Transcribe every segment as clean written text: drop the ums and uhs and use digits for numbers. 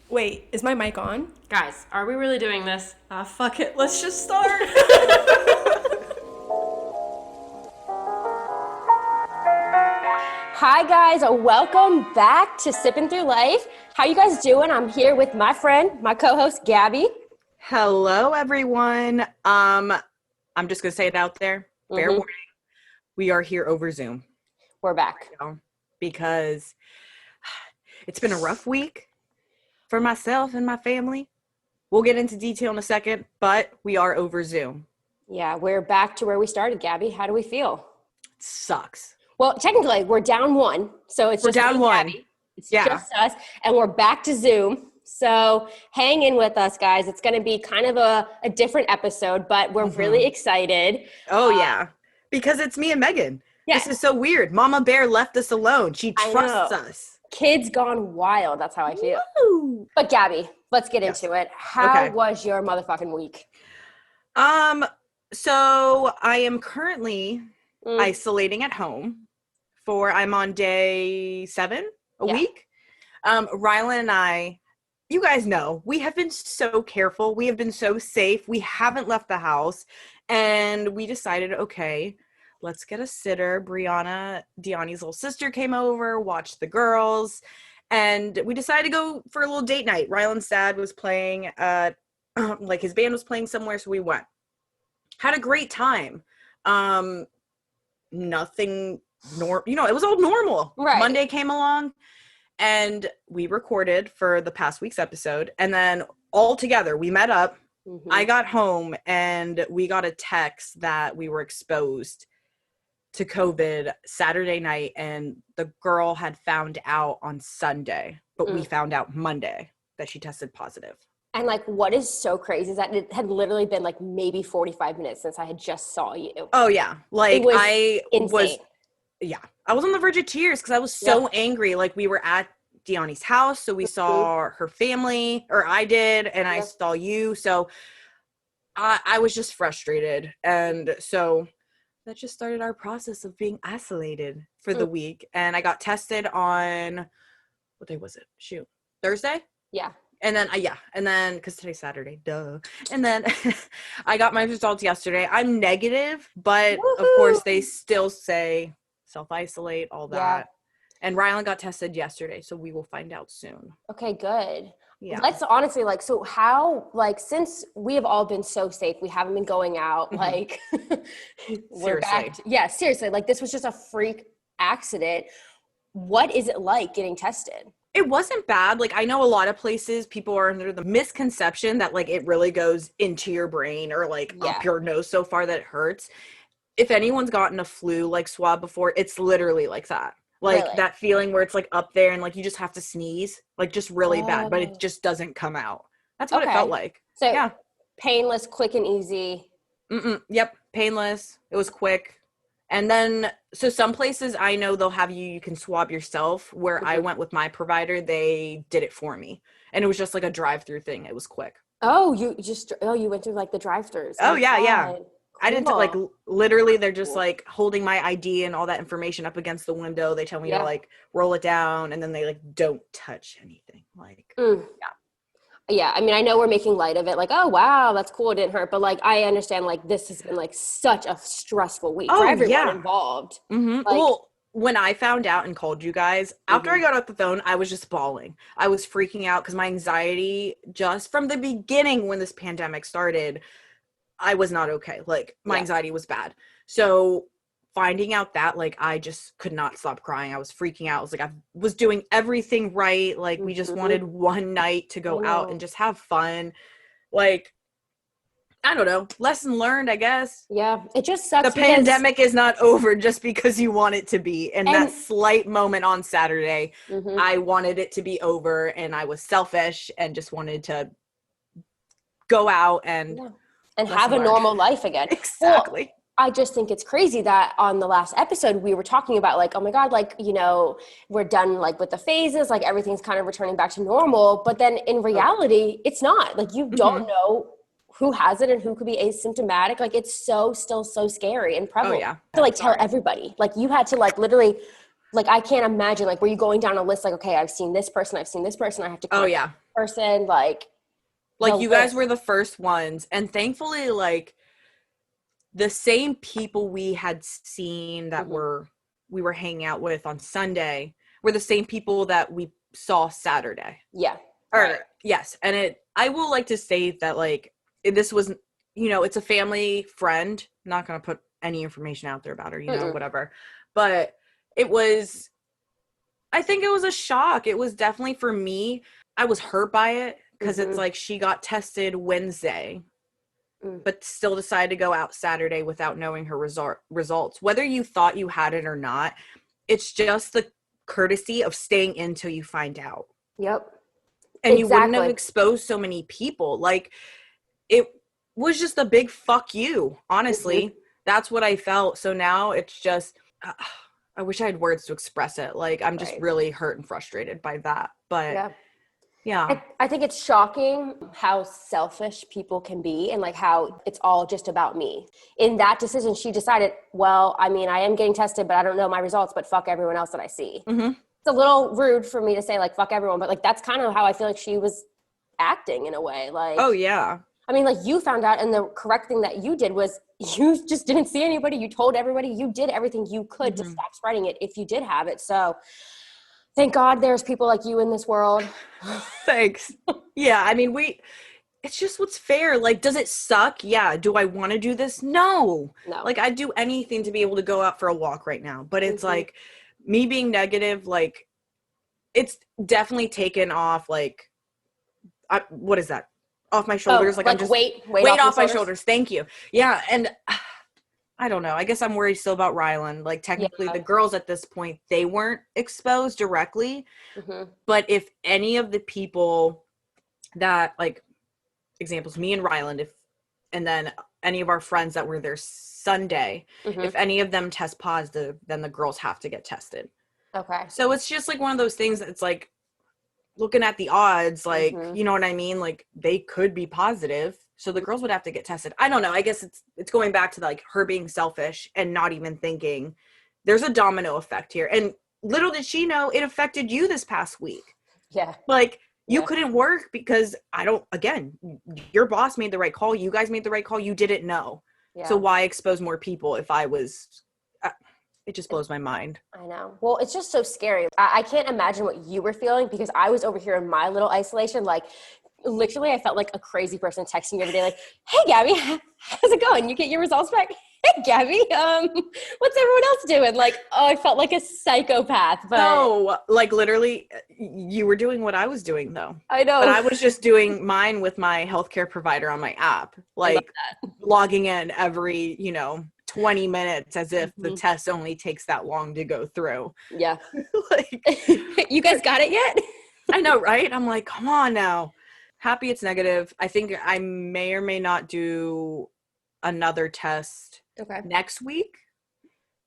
Wait, is my mic on? Guys, are we really doing this? Ah, fuck it. Let's just start. Hi guys, welcome back to Sipping Through Life. How you guys doing? I'm here with my friend, my co-host Gabby. Hello, everyone. I'm just gonna say it out there. Fair warning. We are here over Zoom. We're back. Because it's been a rough week for myself and my family. We'll get into detail in a second, but we are over Zoom. Yeah, we're back to where we started, Gabby. How do we feel? It sucks. Well, technically, we're down one, so we're down one. Gabby. It's just us, and we're back to Zoom. So hang in with us, guys. It's going to be kind of a different episode, but we're really excited. Oh, yeah. Because it's me and Megan. Yeah. This is so weird. Mama Bear left us alone. She trusts us. Kids gone wild. That's how I feel. Woo. But Gabby, let's get into it. How was your motherfucking week? So I am currently isolating at home. I'm on day 7 a week. Rylan and I, you guys know, we have been so careful. We have been so safe. We haven't left the house. And we decided, okay, let's get a sitter. Brianna, Deani's little sister, came over, watched the girls. And we decided to go for a little date night. Rylan's dad was playing, his band was playing somewhere, so we went. Had a great time. Nothing... it was all normal. Right. Monday came along and we recorded for the past week's episode, and then all together we met up. I got home and we got a text that we were exposed to COVID Saturday night, and the girl had found out on Sunday, but we found out Monday that she tested positive. And what is so crazy is that it had literally been maybe 45 minutes since I had just saw you. Oh yeah. Insane. I was on the verge of tears because I was so angry. We were at Deani's house, so we saw her family, or I did, and I saw you. So I was just frustrated. And so that just started our process of being isolated for the week. And I got tested on, what day was it? Thursday? Yeah. And then, because today's Saturday, duh. And then I got my results yesterday. I'm negative, but of course they still say self-isolate, all that. Yeah. And Rylan got tested yesterday, so we will find out soon. Okay, good. Yeah. Let's honestly, so how, since we have all been so safe, we haven't been going out, we're back. Seriously, this was just a freak accident. What is it like getting tested? It wasn't bad. I know a lot of places people are under the misconception that it really goes into your brain or up your nose so far that it hurts. If anyone's gotten a flu swab before, it's literally like that. Really? That feeling where it's up there and you just have to sneeze, just really bad, but it just doesn't come out. That's what it felt like. So yeah. Painless, quick and easy. Yep. Painless. It was quick. And then, so some places I know they'll have you can swab yourself. Where I went with my provider, they did it for me. And it was just a drive-through thing. It was quick. Oh, you went through the drive-throughs. Oh, yeah, yeah. Cool. I didn't, literally, they're just, holding my ID and all that information up against the window. They tell me to, roll it down, and then they, don't touch anything. Yeah, I mean, I know we're making light of it, oh, wow, that's cool, it didn't hurt. But, I understand, this has been, such a stressful week for everyone involved. Well, when I found out and called you guys, after I got off the phone, I was just bawling. I was freaking out because my anxiety, just from the beginning when this pandemic started, I was not okay. My anxiety was bad. So finding out that, I just could not stop crying. I was freaking out. I was I was doing everything right. We just wanted one night to go out and just have fun. I don't know. Lesson learned, I guess. Yeah. It just sucks. The pandemic is not over just because you want it to be. And that slight moment on Saturday, I wanted it to be over, and I was selfish and just wanted to go out and have a normal life again. Exactly. Well, I just think it's crazy that on the last episode, we were talking about oh my God, we're done with the phases, everything's kind of returning back to normal. But then in reality, it's not. You don't know who has it and who could be asymptomatic. It's still so scary and prevalent. Oh, yeah. To tell everybody. You had to literally like, I can't imagine, like, were you going down a list like, okay, I've seen this person, I have to Oh yeah. this person, like You guys were the first ones, and thankfully, like, the same people we had seen that we were hanging out with on Sunday were the same people that we saw Saturday. Yeah. Yes. And I will like to state that, like, this was, it's a family friend. I'm not going to put any information out there about her, whatever. But I think it was a shock. It was definitely, for me, I was hurt by it because it's like she got tested Wednesday, but still decided to go out Saturday without knowing her results. Whether you thought you had it or not, it's just the courtesy of staying in till you find out. Yep. And you wouldn't have exposed so many people. Like, it was just a big fuck you, honestly. That's what I felt. So now it's just, I wish I had words to express it. Like, I'm just really hurt and frustrated by that. But yeah. I think it's shocking how selfish people can be and like how it's all just about me. In that decision, she decided, well, I mean, I am getting tested, but I don't know my results, but fuck everyone else that I see. It's a little rude for me to say like, fuck everyone, but like, that's kind of how I feel like she was acting in a way. Like, oh yeah. I mean, like, you found out, and the correct thing that you did was you just didn't see anybody. You told everybody. You did everything you could to stop spreading it if you did have it. So thank God there's people like you in this world. Thanks. Yeah, I mean, it's just what's fair. Like, does it suck? Yeah. Do I want to do this? No. Like, I'd do anything to be able to go out for a walk right now. But it's like, me being negative, like, it's definitely taken off, like, what is that? Off my shoulders. Like I'm just weight off my shoulders. Thank you. Yeah. And I don't know. I guess I'm worried still about Rylan. Like, technically the girls at this point, they weren't exposed directly. But if any of the people that, like, examples, me and Rylan, and then any of our friends that were there Sunday, if any of them test positive, then the girls have to get tested. Okay. So it's just like one of those things that's like, looking at the odds, like, you know what I mean? Like, they could be positive. So the girls would have to get tested. I don't know. I guess it's going back to, like, her being selfish and not even thinking there's a domino effect here. And little did she know it affected you this past week. Yeah. Like, you couldn't work because your boss made the right call. You guys made the right call. You didn't know. Yeah. So why expose more people if I was... it just blows my mind. I know. Well, it's just so scary. I can't imagine what you were feeling because I was over here in my little isolation. Like, literally, I felt like a crazy person texting you every day. Like, hey, Gabby, how's it going? You get your results back? Hey, Gabby, what's everyone else doing? Like, I felt like a psychopath. But no, like, literally, you were doing what I was doing, though. I know. But I was just doing mine with my healthcare provider on my app. Like, logging in every, 20 minutes as if the test only takes that long to go through. Yeah. Like, you guys got it yet? I know, right? I'm like, come on now. Happy it's negative. I think I may or may not do another test next week.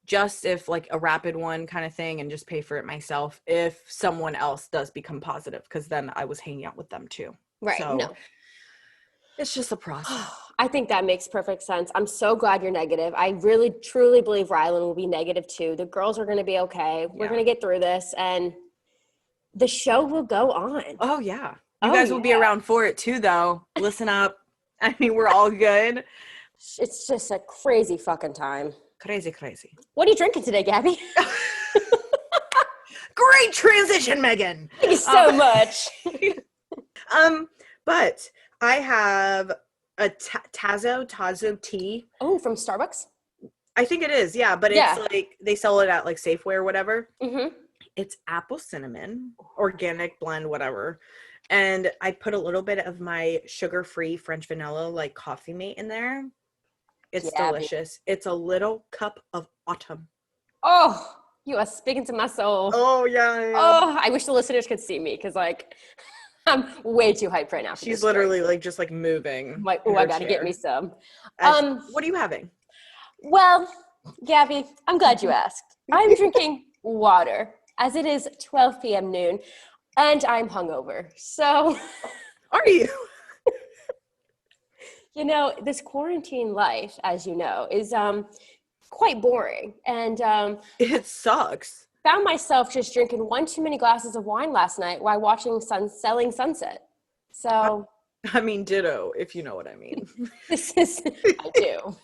Just if, like, a rapid one kind of thing, and just pay for it myself if someone else does become positive, because then I was hanging out with them too. Right. So, no. It's just a process. I think that makes perfect sense. I'm so glad you're negative. I really, truly believe Rylan will be negative too. The girls are going to be okay. We're going to get through this, and the show will go on. Oh, yeah. You guys will be around for it too, though. Listen up. I mean, we're all good. It's just a crazy fucking time. Crazy. What are you drinking today, Gabby? Great transition, Megan. Thank you so much. But I have a Tazo tea. Oh, from Starbucks? I think it is, yeah. But it's like, they sell it at, like, Safeway or whatever. It's apple cinnamon, organic blend, whatever. And I put a little bit of my sugar-free French vanilla, like, coffee mate in there. It's delicious. It's a little cup of autumn. Oh, you are speaking to my soul. Oh, yeah. Oh, I wish the listeners could see me because, like, I'm way too hyped right now. She's literally like just like moving. I'm like, oh, I gotta get me some. What are you having? Well, Gabby, I'm glad you asked. I'm drinking water as it is 12 p.m. noon and I'm hungover. So are you? You know, this quarantine life, as you know, is quite boring. And it sucks. found myself just drinking one too many glasses of wine last night while watching Selling Sunset. So I mean, ditto, if you know what I mean. I do.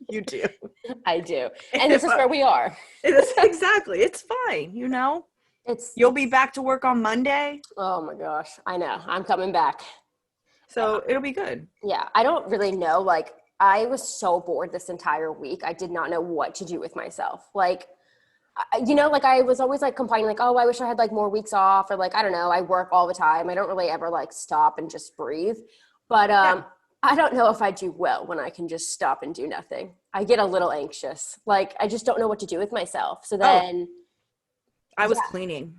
You do. I do. And this is where we are. It is, exactly. It's fine, you know? You'll be back to work on Monday. Oh my gosh. I know. I'm coming back. So it'll be good. Yeah. I don't really know. Like, I was so bored this entire week. I did not know what to do with myself. Like, like I was always like complaining, like, oh, I wish I had like more weeks off, or like, I don't know, I work all the time. I don't really ever like stop and just breathe. But I don't know if I do well when I can just stop and do nothing. I get a little anxious. Like, I just don't know what to do with myself. So then I was cleaning.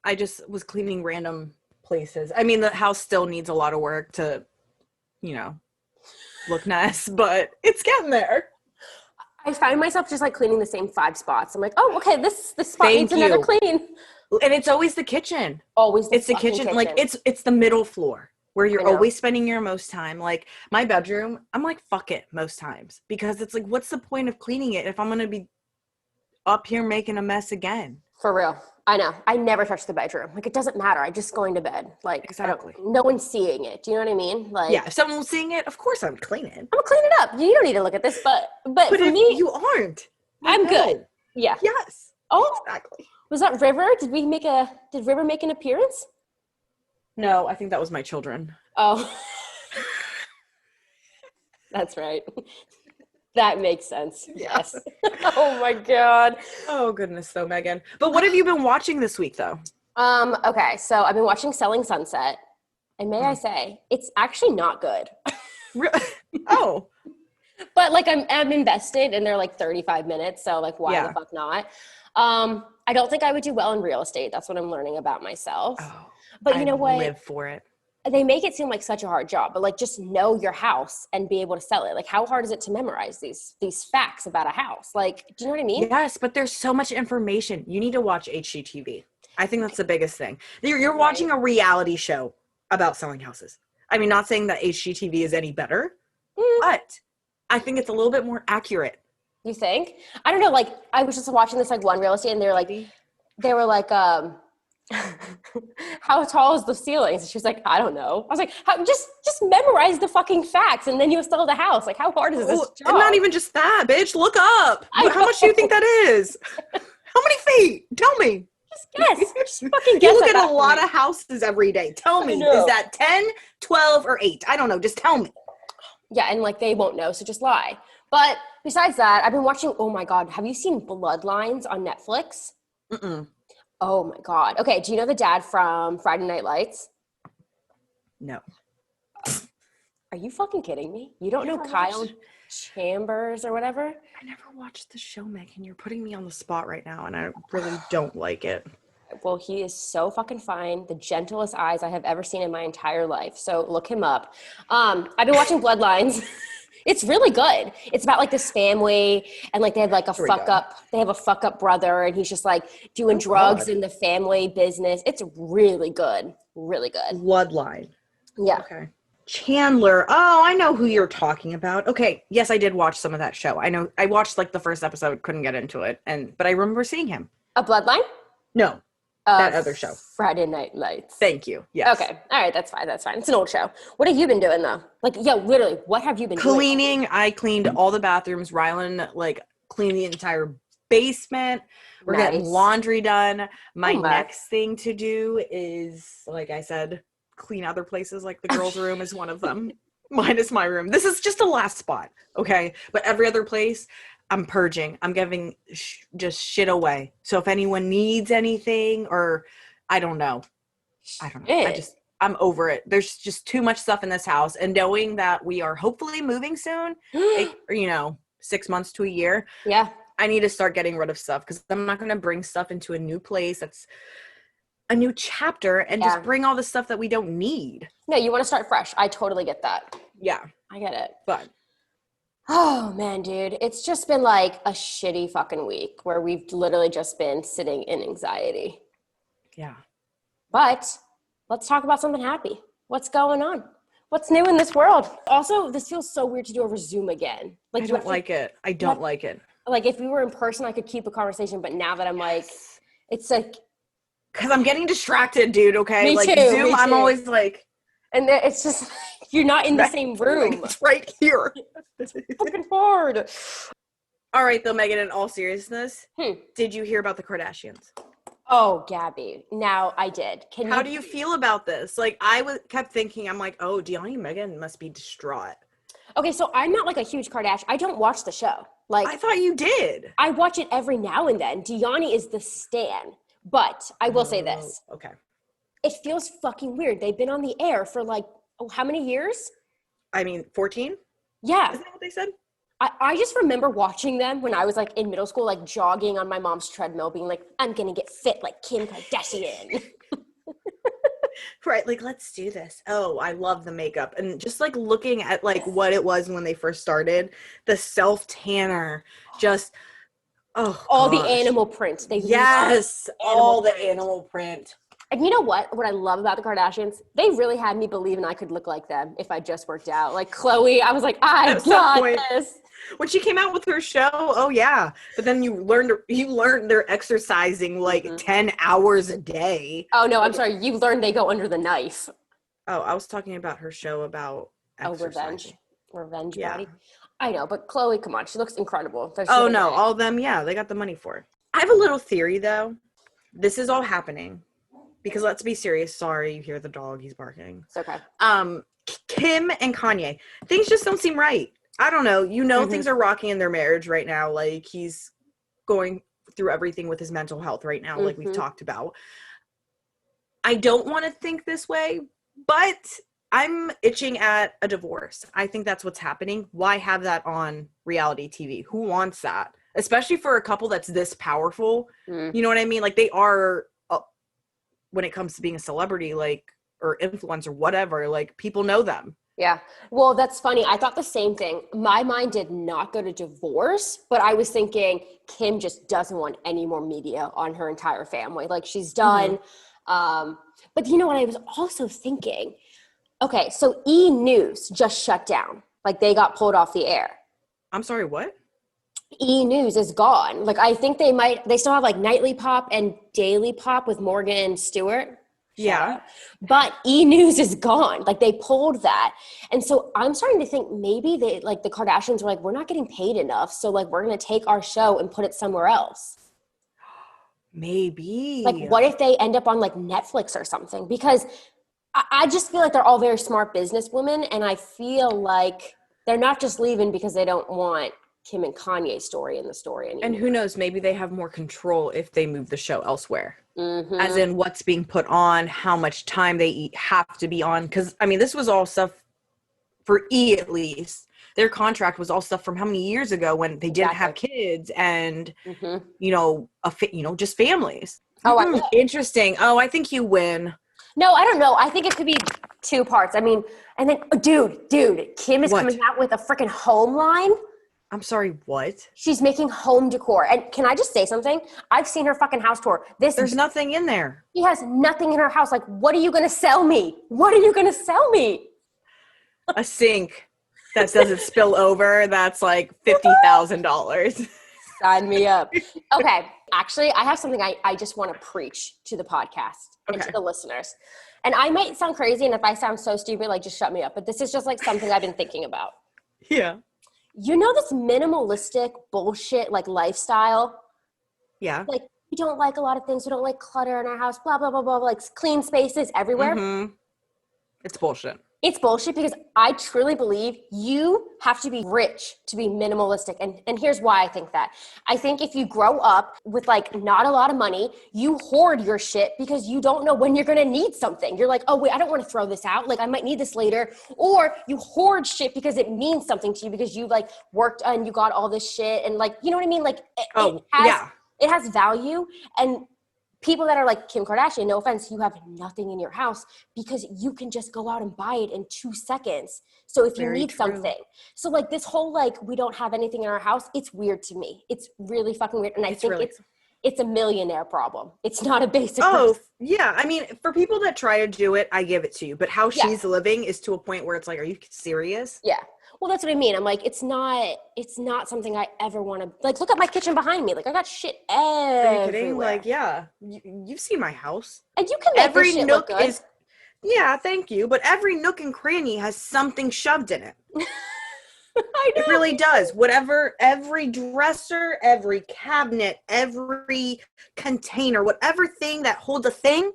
I just was cleaning random places. I mean, the house still needs a lot of work to, look nice, but it's getting there. I find myself just like cleaning the same 5 spots. I'm like, oh, okay, this spot needs another clean. And it's always the kitchen. Always it's the kitchen. Like it's the middle floor where you're always spending your most time. Like my bedroom, I'm like, fuck it most times, because it's like, what's the point of cleaning it if I'm going to be up here making a mess again? For real. I know. I never touch the bedroom. Like, it doesn't matter. I just going to bed. Like, exactly. No one's seeing it. Do you know what I mean? Like, yeah. If someone was seeing it, of course I would clean it. I'm gonna clean it up. You don't need to look at this, but for me, you aren't. I'm good. Yeah. Yes. Oh, exactly. Was that River? Did River make an appearance? No, I think that was my children. Oh, that's right. That makes sense. Yes. Oh my God. Oh goodness, though, Megan. But what have you been watching this week, though? Okay, so I've been watching Selling Sunset, and may I say, it's actually not good. Oh. But like I'm invested, and they're like 35 minutes, so like why the fuck not? I don't think I would do well in real estate. That's what I'm learning about myself. Oh, but you know what? Live for it. They make it seem like such a hard job, but like just know your house and be able to sell it. Like, how hard is it to memorize these facts about a house? Like, do you know what I mean? Yes, but there's so much information. You need to watch HGTV. I think that's the biggest thing. You're watching a reality show about selling houses. I mean, not saying that HGTV is any better, but I think it's a little bit more accurate. You think? I don't know. Like, I was just watching this like one real estate, and they were like, how tall is the ceilings? And she was like, I don't know. I was like, just memorize the fucking facts, and then you'll sell the house. Like, how hard is this job? And not even just that, bitch. Look up. How much do you think that is? How many feet? Tell me. Just guess. Just fucking guess. You look at a lot of houses every day. Tell me, is that 10, 12, or 8? I don't know. Just tell me. Yeah, and like they won't know, so just lie. But besides that, I've been watching, oh my God, have you seen Bloodlines on Netflix? Mm-mm. Oh my God. Okay, do you know the dad from Friday Night Lights? No. Are you fucking kidding me? You don't know Kyle Chambers or whatever? I never watched the show, Megan. You're putting me on the spot right now, and I really don't like it. Well, he is so fucking fine. The gentlest eyes I have ever seen in my entire life. So look him up. I've been watching Bloodlines. It's really good. It's about like this family, and like they have like a fuck up brother, and he's just like doing drugs in the family business. It's really good. Really good. Bloodline. Yeah. Okay. Chandler. Oh, I know who you're talking about. Okay. Yes, I did watch some of that show. I know I watched like the first episode, couldn't get into it. But I remember seeing him. A Bloodline? No. That other show. Friday Night Lights. Thank you. Yes. Okay. All right. That's fine. It's an old show. What have you been doing though? Like, yeah, literally, what have you been doing? Cleaning. I cleaned all the bathrooms. Rylan, like, cleaned the entire basement. We're getting laundry done. My next thing to do is, like I said, clean other places. Like the girls' room is one of them. Minus my room. This is just the last spot. Okay. But every other place, I'm purging. I'm giving just shit away. So if anyone needs anything, or I don't know. I'm over it. There's just too much stuff in this house. And knowing that we are hopefully moving soon, 6 months to a year. Yeah. I need to start getting rid of stuff, because I'm not going to bring stuff into a new place. That's a new chapter, and just bring all the stuff that we don't need. No, you want to start fresh. I totally get that. Yeah. I get it. But oh man, dude, it's just been like a shitty fucking week where we've literally just been sitting in anxiety. Yeah. But let's talk about something happy. What's going on? What's new in this world? Also, this feels so weird to do over Zoom again. Like, I don't like it. I don't like it. Like, if we were in person, I could keep a conversation, but now that I'm like, It's like, because I'm getting distracted, dude. Okay, Me like too, Zoom, me I'm too. always like, and it's just you're not in the same room. like, it's right here. Fucking hard. All right, though, Megan. In all seriousness, did you hear about the Kardashians? Oh, Gabby. Now I did. How do you feel about this? Like, kept thinking, I'm like, oh, Deani and Megan must be distraught. Okay, so I'm not like a huge Kardashian. I don't watch the show. Like, I thought you did. I watch it every now and then. Deani is the stan. But I will say this. Okay. It feels fucking weird. They've been on the air for like, how many years? I mean, 14? Yeah. Isn't that what they said? I just remember watching them when I was like in middle school, like jogging on my mom's treadmill, being like, I'm going to get fit like Kim Kardashian. Right, like, let's do this. Oh, I love the makeup. And just like looking at like what it was when they first started, the self-tanner, just, all the animal print. All the animal print. And you know what I love about the Kardashians? They really had me believing I could look like them if I just worked out. Like Khloe, I was like, I got this. When she came out with her show, oh yeah. But then you learned they're exercising like 10 hours a day. Oh no, I'm sorry. You learned they go under the knife. Oh, I was talking about her show about exercising. Revenge body. I know, but Khloe, come on, she looks incredible. All of them, yeah, they got the money for it. I have a little theory though. This is all happening because let's be serious. Sorry, you hear the dog, he's barking. It's okay. Kim and Kanye, things just don't seem right. I don't know. Things are rocking in their marriage right now. Like he's going through everything with his mental health right now, like we've talked about. I don't want to think this way, but I'm itching at a divorce. I think that's what's happening. Why have that on reality TV? Who wants that? Especially for a couple that's this powerful. You know what I mean? Like they are, when it comes to being a celebrity, like, or influencer, whatever, like people know them. Yeah. Well, that's funny. I thought the same thing. My mind did not go to divorce, but I was thinking Kim just doesn't want any more media on her entire family. Like she's done. But you know what I was also thinking? Okay, so E! News just shut down. Like they got pulled off the air. I'm sorry, what? E! News is gone. Like I think they still have like Nightly Pop and Daily Pop with Morgan Stewart. Yeah. But E! News is gone. Like they pulled that. And so I'm starting to think maybe they like the Kardashians were like, we're not getting paid enough. So like we're going to take our show and put it somewhere else. Maybe. Like what if they end up on like Netflix or something? Because I just feel like they're all very smart businesswomen. And I feel like they're not just leaving because they don't want Kim and Kanye's story in the story anymore. And who knows, maybe they have more control if they move the show elsewhere. As in what's being put on, how much time they have to be on. Because, I mean, this was all stuff for E! At least. Their contract was all stuff from how many years ago when they didn't have kids and, just families. Oh, interesting. Oh, I think you win. No, I don't know. I think it could be two parts. I mean, and then, dude, Kim is coming out with a freaking home line. I'm sorry, what? She's making home decor. And can I just say something? I've seen her fucking house tour. There's nothing in there. She has nothing in her house. Like, what are you going to sell me? What are you going to sell me? A sink that doesn't spill over. That's like $50,000. Sign me up. Okay. Actually, I have something I just want to preach to the podcast and to the listeners. And I might sound crazy. And if I sound so stupid, like just shut me up. But this is just like something I've been thinking about. Yeah. You know this minimalistic bullshit like lifestyle? Yeah. Like we don't like a lot of things. We don't like clutter in our house, blah, blah, blah, blah, like clean spaces everywhere. It's bullshit. It's bullshit because I truly believe you have to be rich to be minimalistic. And here's why I think that. I think if you grow up with like not a lot of money, you hoard your shit because you don't know when you're going to need something. You're like, oh wait, I don't want to throw this out. Like I might need this later. Or you hoard shit because it means something to you because you like worked and you got all this shit. And like, you know what I mean? Like it has value. And people that are like Kim Kardashian, no offense, you have nothing in your house because you can just go out and buy it in 2 seconds. So if you need something. So like this whole like we don't have anything in our house, it's weird to me. It's really fucking weird. And I think it's a millionaire problem. It's not a basic person. Yeah. I mean, for people that try to do it, I give it to you. But how she's living is to a point where it's like, are you serious? Yeah. Well, that's what I mean. I'm like, it's not something I ever want to, like, look at my kitchen behind me. Like, I got shit everywhere. Are you kidding? Like, yeah, you've seen my house. And you can make Every this shit nook look good. is, yeah, thank you. But every nook and cranny has something shoved in it. I know. It really does. Whatever, every dresser, every cabinet, every container, whatever thing that holds a thing,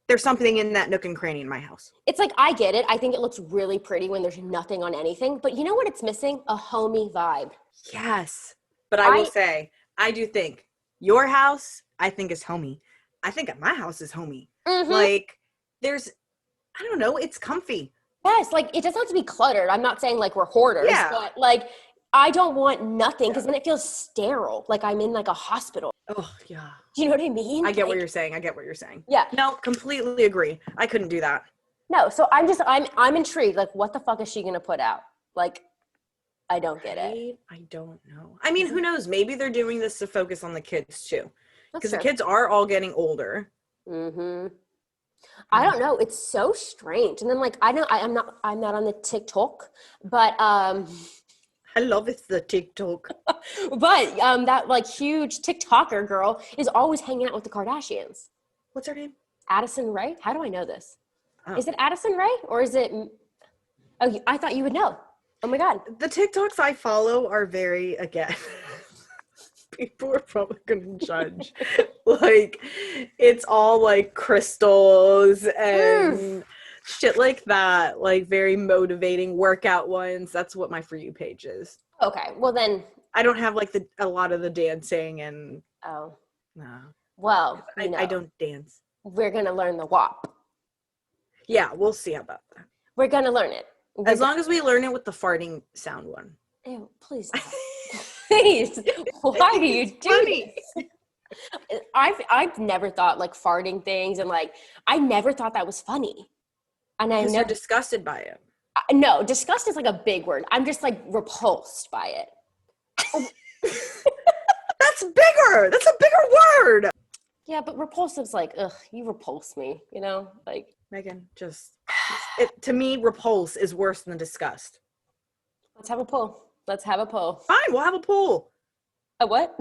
there's something in that nook and cranny in my house. It's like, I get it. I think it looks really pretty when there's nothing on anything. But you know what it's missing? A homey vibe. Yes. But I will say, I do think your house, I think, is homey. I think my house is homey. Mm-hmm. Like, I don't know, it's comfy. Yes, like, it doesn't have to be cluttered. I'm not saying, like, we're hoarders. Yeah. But, like, I don't want nothing because then it feels sterile. Like, I'm in, like, a hospital. Oh, yeah. Do you know what I mean? I get what Like, you're saying. I get what you're saying. Yeah. No, completely agree. I couldn't do that. No, so I'm intrigued. Like, what the fuck is she going to put out? Like, I don't get it. I don't know. I mean, who knows? Maybe they're doing this to focus on the kids too. Because the true. kids are all getting older. Mm-hmm. I don't know. It's so strange. And then, like, I know I'm not on the TikTok, but I love it, the TikTok. but that, like, huge TikToker girl is always hanging out with the Kardashians. What's her name? Addison Rae? How do I know this? Oh. Is it Addison Rae or is it? Oh, I thought you would know. Oh my God. The TikToks I follow are very, again, people are probably going to judge. Like, it's all like crystals and shit like that. Like, very motivating workout ones. That's what my For You page is. Okay. Well, then. I don't have like a lot of the dancing and. Oh. No. Well, I don't dance. We're going to learn the WAP. Yeah, we'll see about that. We're going to learn it. As long as we learn it with the farting sound one. Ew, please. Please. Why do you do this? I've never thought, like, farting things and, like, I never thought that was funny. And I Because never you're disgusted by it. No, disgust is like a big word. I'm just, like, repulsed by it. That's bigger. That's a bigger word. Yeah, but repulsive's like, ugh, you repulse me, you know? Like, Megan, to me, repulse is worse than disgust. let's have a poll. Let's have a poll. Fine, we'll have a poll. A what?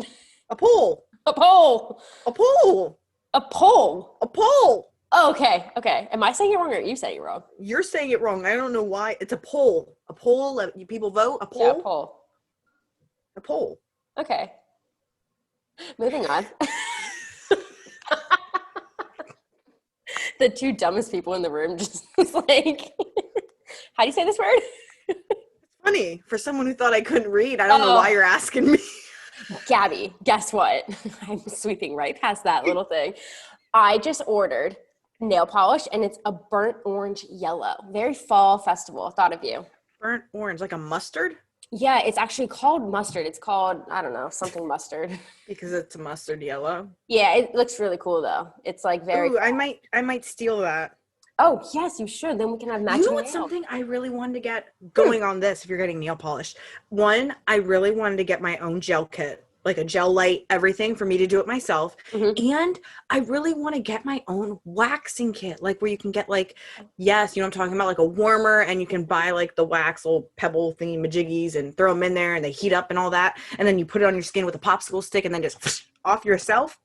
A poll. A poll. A poll. A poll. A poll. Oh, okay. Okay. Am I saying it wrong or are you saying it wrong? You're saying it wrong. I don't know why. It's a poll. A poll. People vote. A poll. Yeah, a poll. A poll. Okay. Moving on. The two dumbest people in the room just was like, how do you say this word? It's funny. For someone who thought I couldn't read, I don't know why you're asking me. Gabby, guess what? I'm sweeping right past that little thing. I just ordered nail polish and it's a burnt orange yellow. Very fall festival. I thought of you. Burnt orange, like a mustard? Yeah, it's actually called mustard. It's called, I don't know, something mustard. Because it's a mustard yellow. Yeah, it looks really cool though. It's like very. Ooh, I might steal that. Oh yes, you should. Then we can have matching. You know what's something I really wanted to get going on this? If you're getting nail polish, one, I really wanted to get my own gel kit, like a gel light, everything for me to do it myself. Mm-hmm. And I really want to get my own waxing kit, like where you can get like, yes, you know what I'm talking about, like a warmer, and you can buy like the wax little pebble thingy majiggies and throw them in there and they heat up and all that. And then you put it on your skin with a popsicle stick and then just off yourself.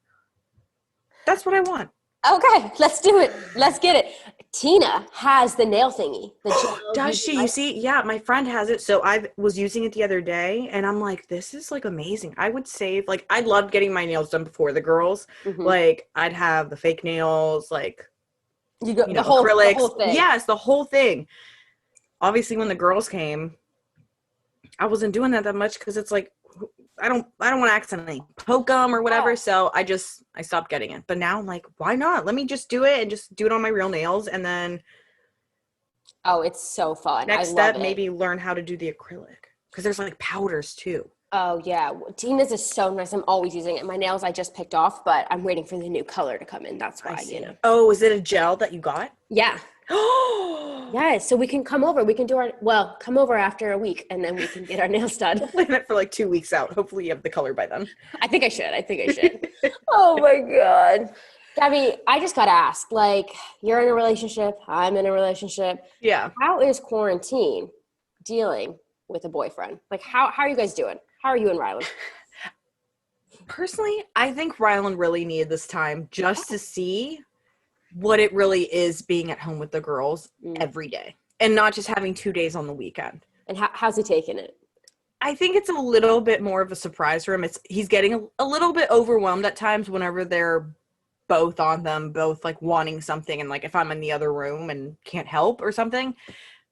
That's what I want. Okay, let's do it. Let's get it. Tina has the nail thingy. The gel Does she? You see, yeah, my friend has it. So I was using it the other day and I'm like, this is like amazing. I would save, like, I loved getting my nails done before the girls. Mm-hmm. Like, I'd have the fake nails, like, you go, you know, the whole acrylics. thing. Yes, the whole thing. Obviously, when the girls came, I wasn't doing that much because it's like, I don't want to accidentally poke them or whatever. Yeah. So I stopped getting it. But now I'm like, why not? Let me just do it and just do it on my real nails. And then Oh, it's so fun. next I step, love it. maybe learn how to do the acrylic. Because there's like powders too. Oh yeah, Tina's is so nice. I'm always using it. My nails I just picked off, but I'm waiting for the new color to come in. That's why, you know. Oh, is it a gel that you got? Yeah. Oh, Yeah, so we can come over. We can do come over after a week and then we can get our nails done. plan it for like 2 weeks out. Hopefully you have the color by then. I think I should. Oh my God. Gabby, I just got asked, like, you're in a relationship, I'm in a relationship. Yeah. How is quarantine dealing with a boyfriend? Like, how are you guys doing? How are you and Rylan? Personally, I think Rylan really needed this time just to see what it really is being at home with the girls every day and not just having 2 days on the weekend. And how's he taking it? I think it's a little bit more of a surprise for him. He's getting a little bit overwhelmed at times whenever they're both on them, both like wanting something, and like if I'm in the other room and can't help or something.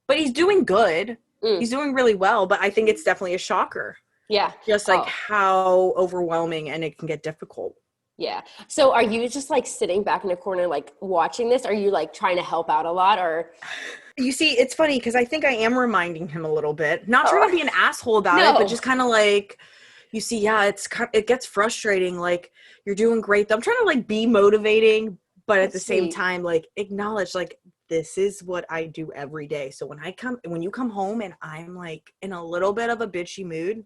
But he's doing good. He's doing really well, but I think it's definitely a shocker. Yeah. Just like how overwhelming and it can get difficult. Yeah. So are you just like sitting back in a corner like watching this? Are you like trying to help out a lot or? You see, it's funny because I think I am reminding him a little bit. Not trying to be an asshole about it, but just kind of like, you see, yeah, it gets frustrating. Like, you're doing great. I'm trying to like be motivating, but at the same time, like acknowledge like this is what I do every day. So when you come home and I'm like in a little bit of a bitchy mood,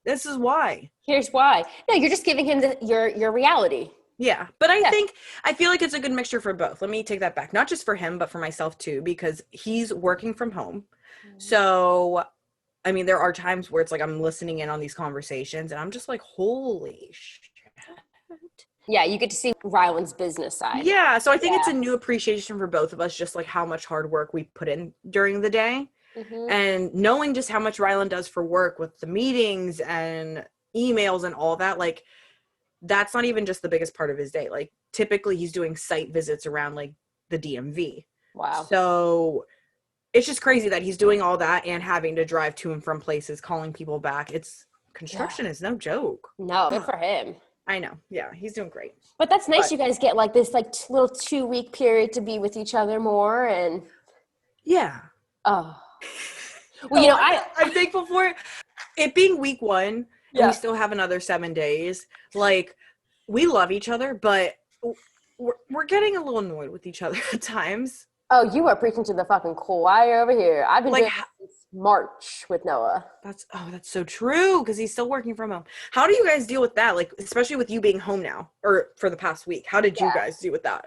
this is why. Here's why. No, you're just giving him your reality. Yeah, but I feel like it's a good mixture for both. Let me take that back. Not just for him, but for myself too, because he's working from home. So, I mean, there are times where it's like I'm listening in on these conversations and I'm just like, holy shit. Yeah, you get to see Rylan's business side. Yeah, so I think it's a new appreciation for both of us, just like how much hard work we put in during the day. And knowing just how much Rylan does for work with the meetings and emails and all that, like, that's not even just the biggest part of his day. Like, typically he's doing site visits around like the DMV. Wow. So it's just crazy that he's doing all that and having to drive to and from places, calling people back. Construction is no joke. No, good for him. I know. Yeah, he's doing great. But that's nice. You guys get like this like little 2-week period to be with each other more and. Yeah. Oh. Well, you know, I'm thankful for it being week 1. And we still have another 7 days. Like, we love each other, but we're getting a little annoyed with each other at times. Oh, you are preaching to the fucking choir over here. I've been doing this since March with Noah. That's so true, because he's still working from home. How do you guys deal with that? Like, especially with you being home now, or for the past week. How did you guys deal with that?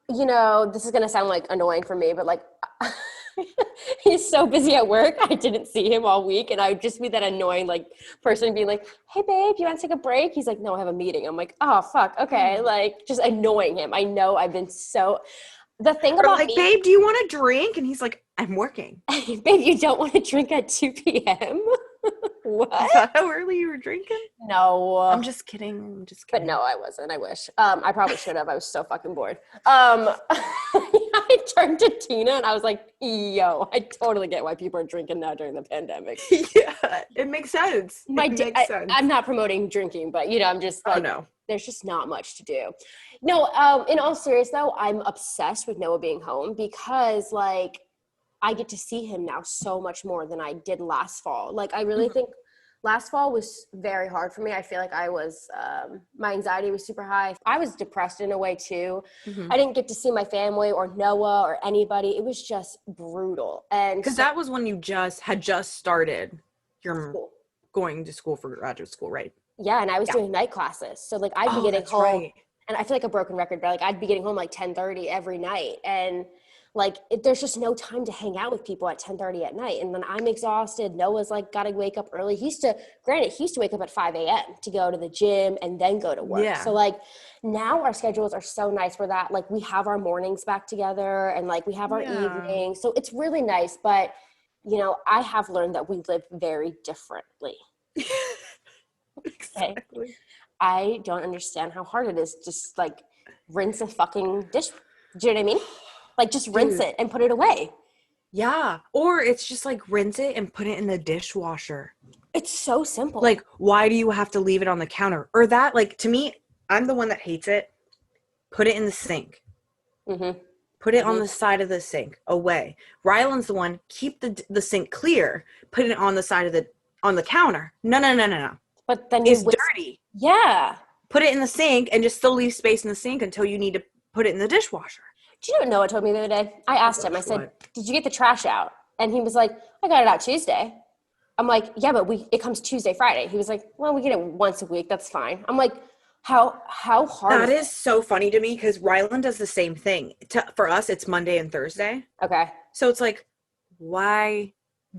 You know, this is going to sound like annoying for me, but like he's so busy at work. I didn't see him all week, and I would just be that annoying like person being like, "Hey babe, you want to take a break?" He's like, "No, I have a meeting." I'm like, "Oh fuck, okay." Like, just annoying him. I know I've been so. The thing about like, babe, do you want a drink? And he's like, I'm working. Babe, you don't want to drink at 2 p.m. What? Is that how early you were drinking? No. I'm just kidding. But no, I wasn't. I wish. I probably should have. I was so fucking bored. I turned to Tina and I was like, yo, I totally get why people are drinking now during the pandemic. Yeah, it makes sense. I'm not promoting drinking, but, you know, I'm just like, oh, no. There's just not much to do. No, in all seriousness, though, I'm obsessed with Noah being home because, like, I get to see him now so much more than I did last fall. Like, I really think last fall was very hard for me. I feel like I was, my anxiety was super high. I was depressed in a way too. I didn't get to see my family or Noah or anybody. It was just brutal. And because that was when you had just started your going to school for graduate school, right? Yeah, and I was doing night classes. So, like, I'd be getting home, and I feel like a broken record, but, like, I'd be getting home, like, 10:30 every night. And, like, there's just no time to hang out with people at 10:30 at night. And then I'm exhausted. Noah's, like, got to wake up early. He used to wake up at 5 a.m. to go to the gym and then go to work. Yeah. So, like, now our schedules are so nice for that. Like, we have our mornings back together, and, like, we have our evenings. So it's really nice. But, you know, I have learned that we live very differently. Exactly. Okay? I don't understand how hard it is. Just like rinse a fucking dish. Do you know what I mean? Like, just rinse it and put it away. Yeah. Or it's just like rinse it and put it in the dishwasher. It's so simple. Like, why do you have to leave it on the counter? Or that, like, to me, I'm the one that hates it. Put it in the sink. Put it on the side of the sink, away. Rylan's the one, keep the sink clear. Put it on the side of on the counter. No. But then it's dirty. Yeah. Put it in the sink and just still leave space in the sink until you need to put it in the dishwasher. Do you know what Noah told me the other day? I asked him, I said, did you get the trash out? And he was like, I got it out Tuesday. I'm like, yeah, but it comes Tuesday, Friday. He was like, well, we get it once a week. That's fine. I'm like, how hard That is so funny to me because Rylan does the same thing. For us, it's Monday and Thursday. Okay. So it's like, Why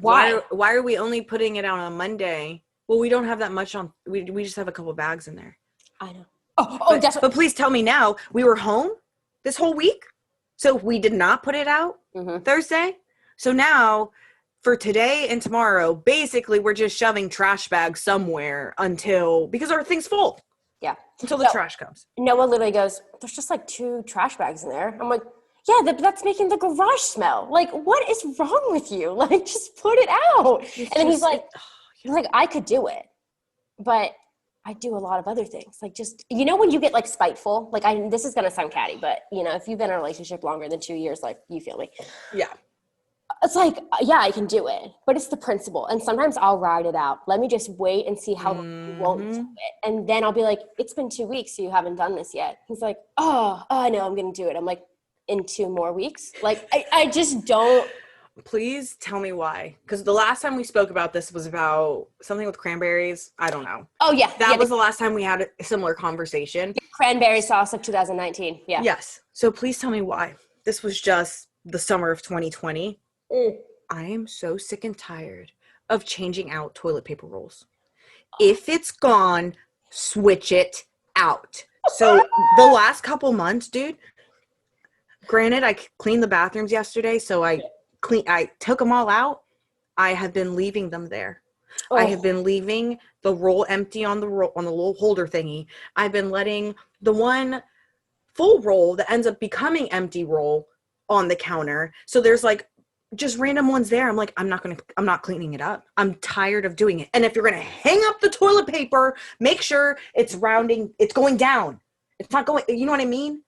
are we only putting it out on Monday? Well, we don't have that much on. We just have a couple bags in there. I know. Oh, that's but please tell me now. We were home this whole week, so we did not put it out Thursday. So now, for today and tomorrow, basically we're just shoving trash bags somewhere because our thing's full. Yeah. Until the trash comes. Noah literally goes, "There's just like 2 trash bags in there." I'm like, "Yeah, that's making the garage smell. Like, what is wrong with you? Like, just put it out." And he's like, "I could do it, but I do a lot of other things. Like, just, you know, when you get like spiteful, like this is going to sound catty, but you know, if you've been in a relationship longer than 2 years, like, you feel me. Yeah. It's like, yeah, I can do it, but it's the principle. And sometimes I'll ride it out. Let me just wait and see how you won't do it. And then I'll be like, it's been 2 weeks, so you haven't done this yet. He's like, oh, I know, I'm going to do it. I'm like, in 2 more weeks? Like, I just don't. Please tell me why. Because the last time we spoke about this was about something with cranberries. I don't know. Oh, yeah. That was the last time we had a similar conversation. Cranberry sauce of 2019. Yeah. Yes. So please tell me why. This was just the summer of 2020. I am so sick and tired of changing out toilet paper rolls. If it's gone, switch it out. So the last couple months, dude, granted, I cleaned the bathrooms yesterday, so I took them all out. I have been leaving them there. I have been leaving the roll empty on the little holder thingy. I've been letting the one full roll that ends up becoming empty roll on the counter. So there's like just random ones there. I'm like, I'm not cleaning it up. I'm tired of doing it. And if you're going to hang up the toilet paper, make sure it's going down. It's not going, you know what I mean?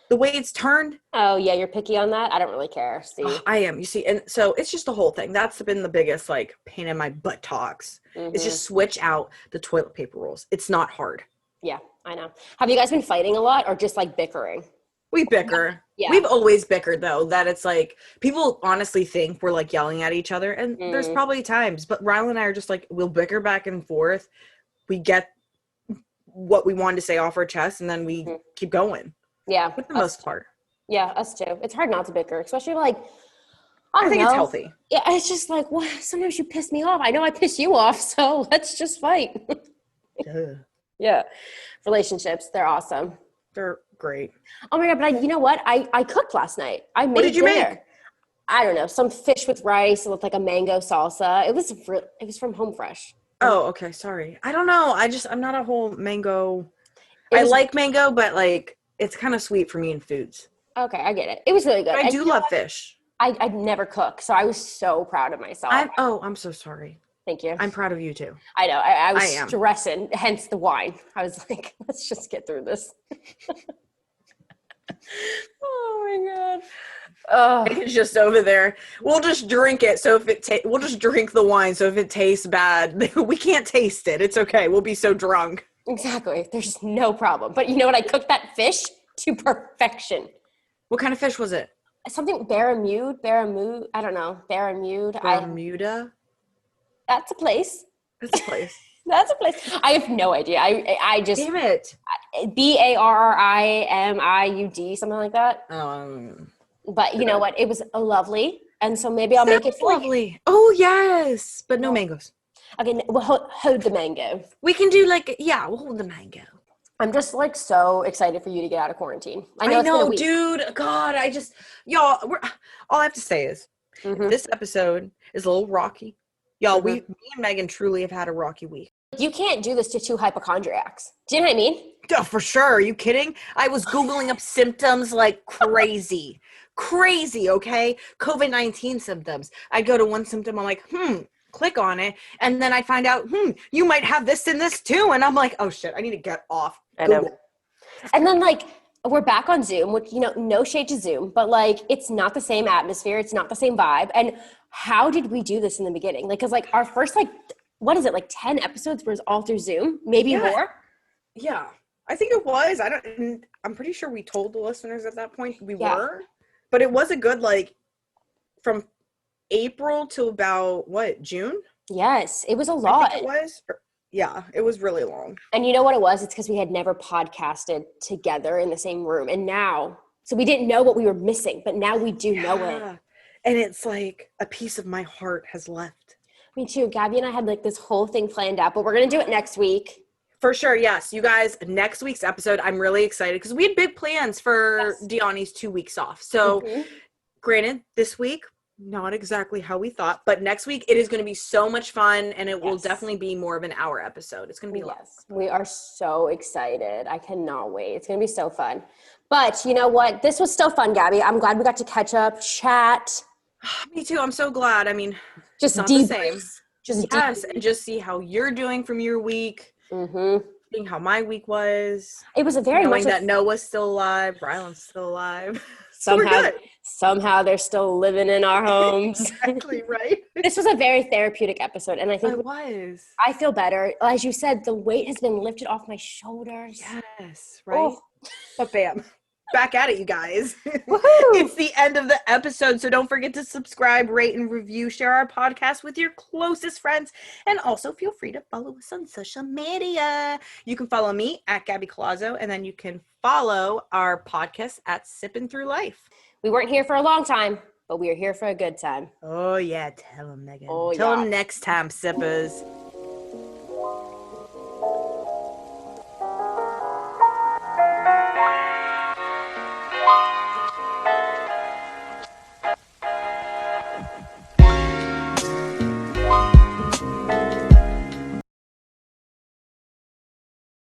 The way it's turned. Oh, yeah, you're picky on that? I don't really care. See? I am, you see. And so it's just the whole thing. That's been the biggest, like, pain in my buttocks. It's just switch out the toilet paper rolls. It's not hard. Yeah, I know. Have you guys been fighting a lot or just, like, bickering? We bicker. Yeah. We've always bickered, though, that it's like, people honestly think we're, like, yelling at each other. And there's probably times. But Rylan and I are just, like, we'll bicker back and forth. We get what we wanted to say off our chest, and then we keep going. Yeah. For the most part. Yeah, us too. It's hard not to bicker, especially like, I think it's healthy. Yeah, it's just like, well, sometimes you piss me off. I know I piss you off, so let's just fight. Yeah. Relationships, they're awesome. They're great. Oh my God, but you know what? I cooked last night. I made What did you make? I don't know, some fish with rice with like a mango salsa. It was from Home Fresh. Oh, okay. Sorry. I don't know. I'm not a whole mango. I like mango, but like, it's kind of sweet for me in foods. Okay, I get it. It was really good. I do love fish. I never cook, so I was so proud of myself. I'm so sorry. Thank you. I'm proud of you too. I know. I was stressing, hence the wine. I was like, let's just get through this. Oh my God. Oh. It's just over there. We'll just drink it. So if we'll just drink the wine. So if it tastes bad, we can't taste it. It's okay. We'll be so drunk. Exactly. There's no problem. But you know what? I cooked that fish to perfection. What kind of fish was it? Something Barramude. I don't know. Barramude. Bermuda? That's a place. That's a place. That's a place. I have no idea. I just. Damn it. Barrimiud, something like that. But you know what? It was lovely. And so maybe I'll make it for lovely. You. Oh, yes. But no mangoes. Okay, we'll hold the mango. We can do we'll hold the mango. I'm just like so excited for you to get out of quarantine. I know, dude. God, y'all, all I have to say is this episode is a little rocky. Y'all, me and Megan truly have had a rocky week. You can't do this to 2 hypochondriacs. Do you know what I mean? Oh, for sure. Are you kidding? I was Googling up symptoms like crazy. Crazy, okay? COVID-19 symptoms. I go to one symptom, I'm like, click on it, and then I find out, you might have this and this too, and I'm like, oh shit, I need to get off Google. I know. And then like we're back on Zoom, which no shade to Zoom, but like it's not the same atmosphere, it's not the same vibe. And how did we do this in the beginning? Like, cause like our first 10 episodes was all through Zoom, maybe more. Yeah, I think it was. I'm pretty sure we told the listeners at that point we were, but it was a good from April to about June? Yes, it was a lot. I think it was. Yeah, it was really long. And you know what it was? It's because we had never podcasted together in the same room. And now, so we didn't know what we were missing, but now we do know it. And it's like a piece of my heart has left. Me too. Gabby and I had like this whole thing planned out, but we're going to do it next week. For sure, yes. You guys, next week's episode, I'm really excited because we had big plans for Diani's 2 weeks off. So, granted, this week, not exactly how we thought, but next week it is going to be so much fun, and it will definitely be more of an hour episode. It's going to be We are so excited. I cannot wait. It's going to be so fun. But you know what? This was still fun, Gabby. I'm glad we got to catch up, chat. Me too. I'm so glad. I mean, just not the same. And just see how you're doing from your week. Seeing how my week was. It was a very knowing that Noah's still alive, Rylan's still alive. Somehow they're still living in our homes. Exactly right. This was a very therapeutic episode, and I think I feel better. As you said, the weight has been lifted off my shoulders. Yes, right. But bam. Back at it, you guys. Woohoo! It's the end of the episode, so don't forget to subscribe, rate, and review. Share our podcast with your closest friends, and also feel free to follow us on social media. You can follow me at Gaby Colazzo, and then you can follow our podcast at Sippin' Through Life. We weren't here for a long time, but we are here for a good time. Oh, yeah. Tell them, Megan. Tell them next time, sippers.